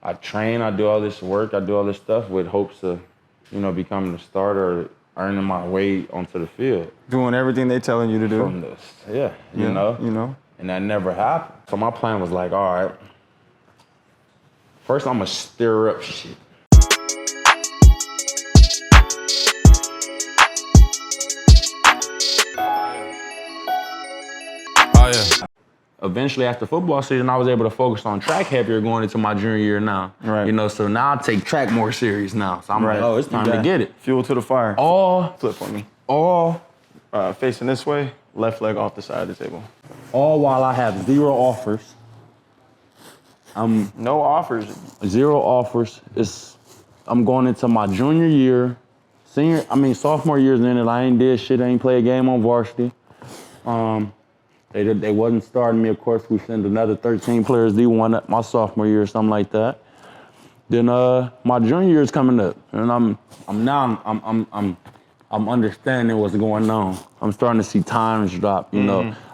I train, I do all this work, I do all this stuff with hopes of, becoming a starter, earning my way onto the field. Doing everything they telling you to do. From this, you know. And that never happened. So my plan was like, all right, first I'm gonna stir up shit. Oh, yeah. Eventually, after football season, I was able to focus on track heavier going into my junior year now. Right. So now I take track more serious now. So I'm like, oh, it's time to get it. Fuel to the fire. Flip for me. Facing this way, left leg off the side of the table. All while I have zero offers. No offers. Zero offers. I'm going into my junior year, sophomore year's in it. I ain't did shit. I ain't played a game on varsity. They wasn't starting me, of course. We sent another 13 players D1 up my sophomore year or something like that. Then my junior year is coming up, and I'm understanding what's going on. I'm starting to see times drop.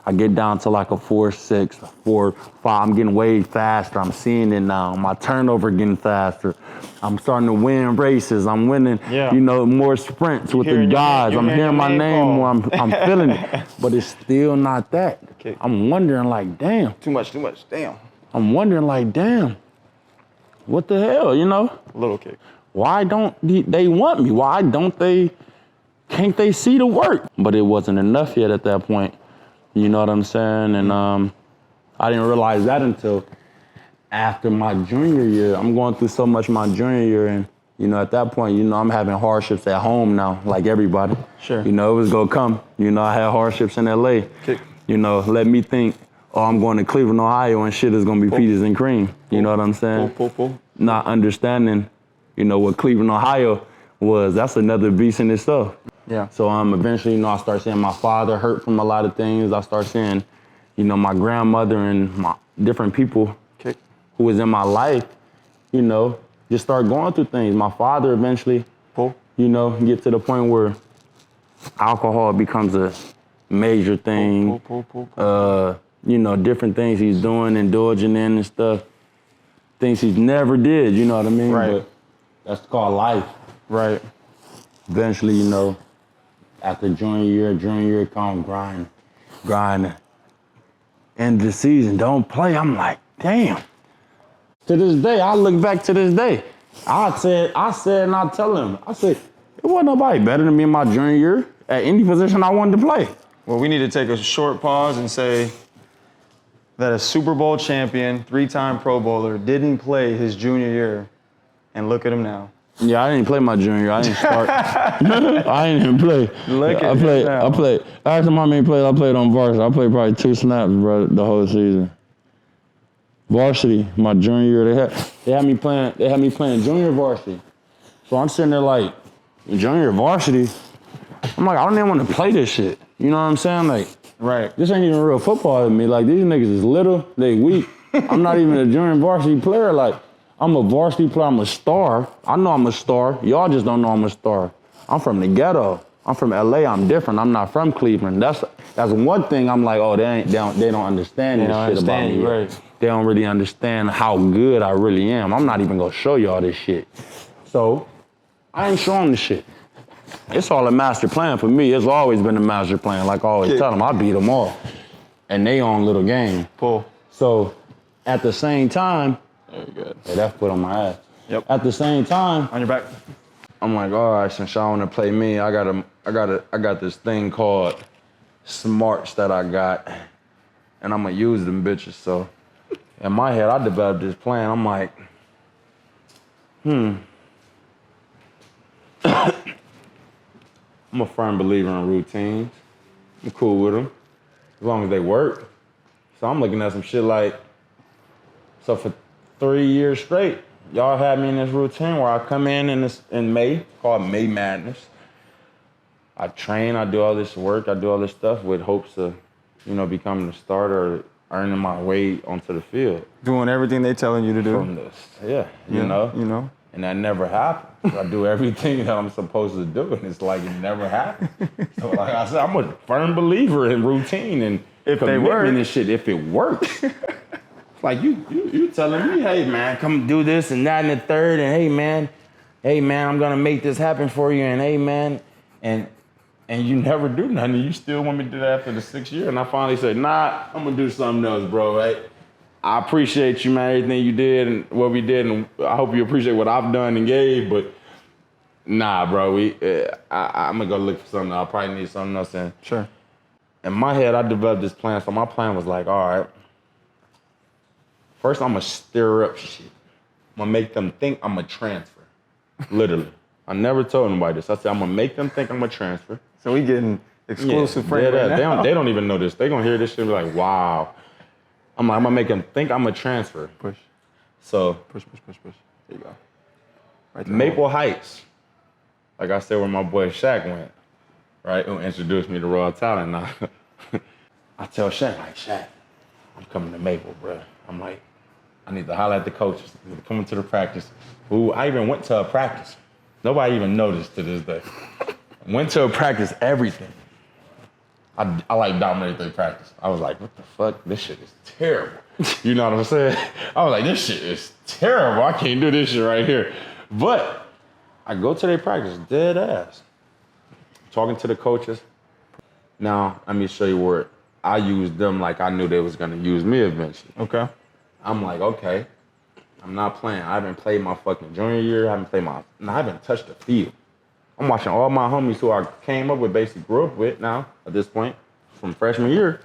I get down to like a 4.6, 4.5. I'm getting way faster. I'm seeing it now. My turnover getting faster. I'm starting to win races. I'm winning, more sprints with the guys. I'm hearing my name more. I'm feeling it. But it's still not that. Okay. I'm wondering like, damn. Too much. Damn. I'm wondering like, damn. What the hell, A little kick. Why don't they want me? Why can't they see the work? But it wasn't enough yet at that point. You know what I'm saying? And I didn't realize that until after my junior year. I'm going through so much my junior year, and at that point, I'm having hardships at home now, like everybody. Sure. It was gonna come. I had hardships in LA. Kick. Let me think, I'm going to Cleveland, Ohio, and shit is gonna be peaches and cream. You know what I'm saying? Pull. Not understanding, what Cleveland, Ohio was. That's another beast in itself. Yeah. So eventually, I start seeing my father hurt from a lot of things. I start seeing, my grandmother and my different people who was in my life, just start going through things. My father eventually, get to the point where alcohol becomes a major thing. Different things he's doing, indulging in and stuff. Things he's never did, you know what I mean? Right. But that's called life. Right. Eventually, after junior year come grinding. End of the season, don't play. I'm like, damn. To this day, I look back to this day. I said, and I tell him, I said, there wasn't nobody better than me in my junior year at any position I wanted to play. Well, we need to take a short pause and say that a Super Bowl champion, 3-time Pro Bowler, didn't play his junior year, and look at him now. Yeah, I didn't play my junior year. I didn't start. I didn't even play. I played. After my main play, I played on varsity. I played probably 2 snaps, bro, the whole season. Varsity, my junior year, they had me playing junior varsity. So I'm sitting there like, junior varsity. I'm like, I don't even want to play this shit. You know what I'm saying? Like, right. This ain't even real football to me. Like, these niggas is little, they weak. I'm not even a junior varsity player. Like, I'm a varsity player, I'm a star. I know I'm a star. Y'all just don't know I'm a star. I'm from the ghetto. I'm from LA, I'm different. I'm not from Cleveland. That's one thing I'm like, oh, they don't understand this shit about me. Right. They don't really understand how good I really am. I'm not even gonna show y'all this shit. So, I ain't showing the shit. It's all a master plan for me. It's always been a master plan. Like I always tell them, I beat them all. And they own little game. Pull. So, at the same time, very good. Hey, that foot on my ass. Yep. At the same time, on your back. I'm like, all right, since y'all wanna play me, I got this thing called smarts that I got, and I'm gonna use them bitches. So, in my head, I developed this plan. I'm like, I'm a firm believer in routines. I'm cool with them, as long as they work. So I'm looking at some shit like, so for 3 years straight, y'all had me in this routine where I come in May, called May Madness. I train, I do all this work, I do all this stuff with hopes of, becoming a starter, earning my way onto the field. Doing everything they telling you to do. From this, you know. And that never happened. I do everything that I'm supposed to do, and it's like it never happened. So like I said, I'm a firm believer in routine and if they work and shit. If it works. Like you telling me, hey man, come do this and that and the third, and hey man, I'm gonna make this happen for you, and hey man, and you never do nothing. You still want me to do that after the 6th year, and I finally said, nah, I'm gonna do something else, bro. Right? I appreciate you, man, everything you did and what we did, and I hope you appreciate what I've done and gave, but nah, bro, I'm gonna go look for something. I'll probably need something else. And Sure. in my head, I developed this plan. So my plan was like, all right, first I'm gonna stir up shit. I'm gonna make them think I'm gonna transfer. Literally. I never told nobody this. I said, I'm gonna make them think I'm gonna transfer. So we getting exclusive right now. They don't even know this. They gonna hear this shit and be like, wow. I'm gonna make them think I'm gonna transfer. Push. So Push. There you go. Right there. Maple Heights. Like I said, where my boy Shaq went, right? Who introduced me to Raw Talent. Now, I tell Shaq, like, Shaq, I'm coming to Maple, bro. I'm like, I need to holler at the coaches. I need to come into the practice. Ooh, I even went to a practice. Nobody even noticed to this day. Went to a practice, everything. I like dominated the practice. I was like, what the fuck? This shit is terrible. You know what I'm saying? I was like, this shit is terrible. I can't do this shit right here. But I go to their practice, dead ass. Talking to the coaches. Now, let me show you where I used them like I knew they was gonna use me eventually. Okay. I'm like, okay, I'm not playing. I haven't played my fucking junior year. I haven't touched the field. I'm watching all my homies who I came up with, basically grew up with now at this point, from freshman year,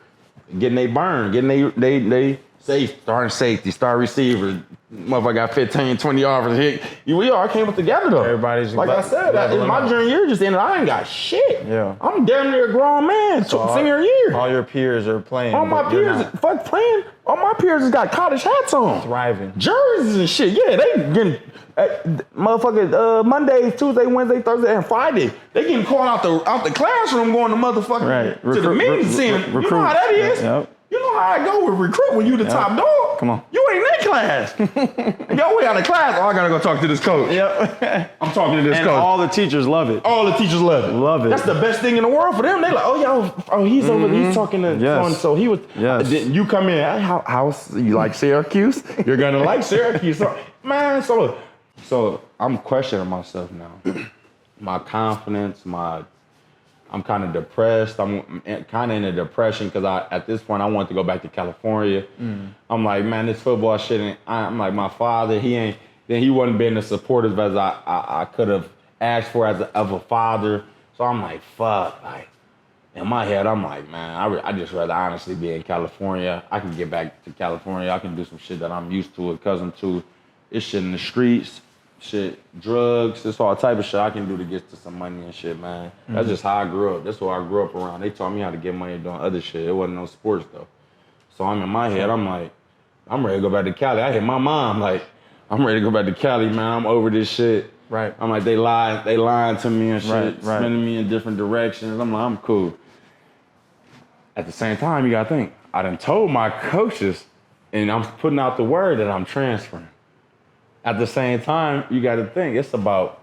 getting they burn, getting they starting safety, star receiver. Motherfucker got 15, 20 offers. We all came up together though. Everybody's like I said, my junior year just ended. I ain't got shit. Yeah. I'm damn near a grown man. So senior year. All your peers are playing. All my peers, fuck playing. All my peers has got college hats on. Thriving. Jerseys and shit. Yeah, they getting motherfucker Monday, Tuesday, Wednesday, Thursday, and Friday. They getting called out the classroom going to motherfucking to the meeting scene. You know how that is. Yep. You know how I go with recruit when you the top dog. Come on. You ain't in class. Yo, we out of class. Oh, I gotta go talk to this coach. Yep. I'm talking to this and coach. all the teachers love it. All the teachers love it. Love it. That's the best thing in the world for them. They like, he's over there. He's talking to someone. So he was. Yes. You come in. House. You like Syracuse? You're gonna like Syracuse. So, man. So I'm questioning myself now. My confidence. I'm kind of depressed. I'm kind of in a depression because at this point I wanted to go back to California. I'm like, man, this football shit. I'm like, my father, he wasn't being as supportive as I could have asked for of a father. So I'm like, fuck. Like in my head, I'm like, man, I just rather honestly be in California. I can get back to California. I can do some shit that I'm used to, accustomed to. It's shit in the streets. Shit, drugs, it's all type of shit I can do to get to some money and shit, man. That's just how I grew up. That's what I grew up around. They taught me how to get money doing other shit. It wasn't no sports though. So I'm in my head, I'm like, I'm ready to go back to Cali. I hit my mom like, I'm ready to go back to Cali, man. I'm over this shit. Right. I'm like, they lying to me and shit, right. spinning me in different directions. I'm like, I'm cool. At the same time, you gotta think, I done told my coaches and I'm putting out the word that I'm transferring. At the same time, you got to think, it's about,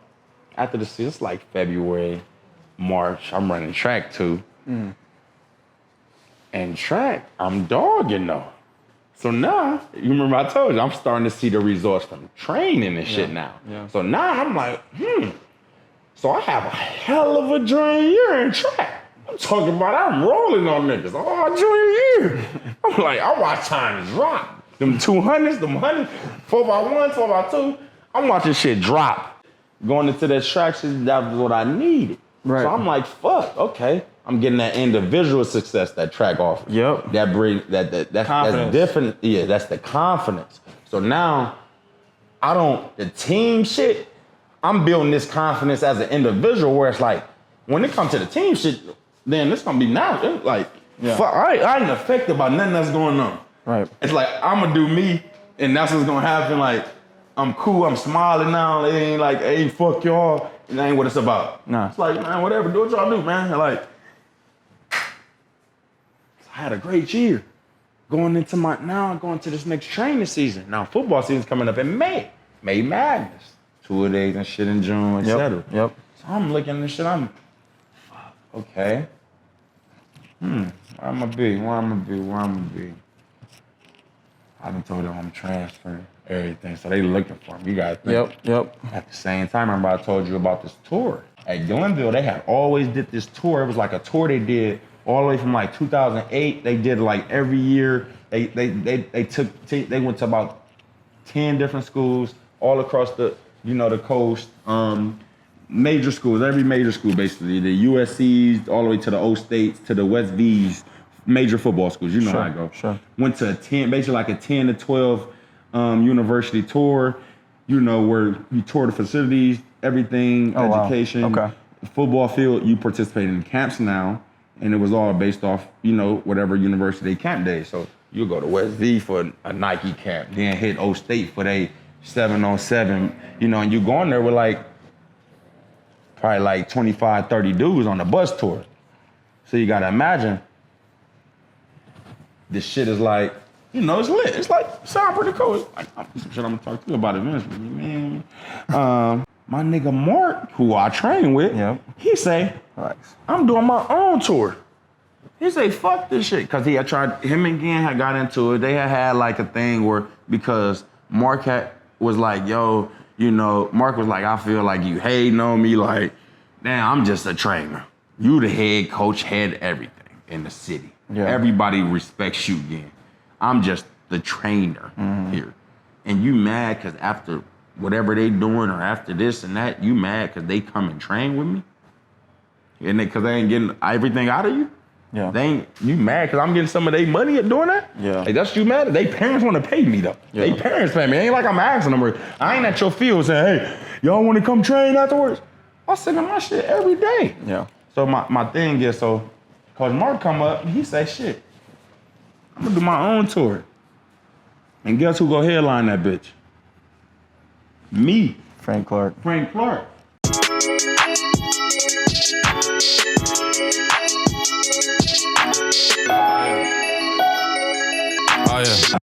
after the season, it's like February, March, I'm running track too. And track, I'm dogging though. So now, you remember I told you, I'm starting to see the results from training and shit now. Yeah. So now I'm like, So I have a hell of a junior year in track. I'm talking about I'm rolling on niggas all junior year. I'm like, I watch time drop. Them 200s, them 100, 4x1, 4x2, I'm watching shit drop. Going into that track shit, that was what I needed. Right. So I'm like, fuck, okay. I'm getting that individual success that track offers. Yep. That brings that's different. Yeah, that's the confidence. So now, the team shit, I'm building this confidence as an individual where it's like, when it comes to the team shit, then it's gonna be now. It's like, fuck, I ain't affected by nothing that's going on. Right. It's like, I'm gonna do me, and that's what's gonna happen. Like, I'm cool, I'm smiling now. It ain't like, hey, fuck y'all. It ain't what it's about. Nah. It's like, man, whatever, do what y'all do, man. Like, I had a great year. Going to this next training season. Now, football season's coming up in May. May Madness. 2-a-days and shit in June, etc. Yep. So I'm looking at this shit, okay. Where I'm gonna be? I done told them I'm transferring, everything. So they looking for me. You gotta think. Yep. At the same time, remember I told you about this tour. At Glenville, they had always did this tour. It was like a tour they did all the way from like 2008. They did like every year. They went to about 10 different schools all across the coast. Major schools, every major school basically. The USC's all the way to the O States to the West V's, major football schools. You know how I go. Sure. Went to basically like a 10 to 12 university tour. Where you tour the facilities, everything, education, wow. Okay. Football field. You participate in camps now, and it was all based off whatever university camp day. So you go to West V for a Nike camp, then hit O State for they 7-on-7, and you go in there with like probably like 25, 30 dudes on the bus tour. So you gotta imagine, this shit is like, it's lit. It's like, sound pretty cool. It's like, some shit I'm gonna talk to you about eventually, man. My nigga Mark, who I train with, he say, I'm doing my own tour. He say, fuck this shit. Cause him and Gian had got into it. They had like a thing where, because Mark was like, yo, Mark was like, I feel like you hating on me. Like, damn, I'm just a trainer. You the head coach, head everything in the city. Yeah. Everybody respects you again. I'm just the trainer here. And you mad because after whatever they doing or after this and that, you mad because they come and train with me? And because they ain't getting everything out of you? Yeah. You mad because I'm getting some of their money at doing that? Yeah. Like, that's you mad at? They parents want to pay me though. Yeah. They parents pay me. It ain't like I'm asking them. I ain't at your field saying, hey, y'all want to come train afterwards? I send them my shit every day. Yeah. So my thing is, Coach Mark come up and he say, shit, I'm gonna do my own tour. And guess who go headline that bitch? Me. Frank Clark. Oh yeah.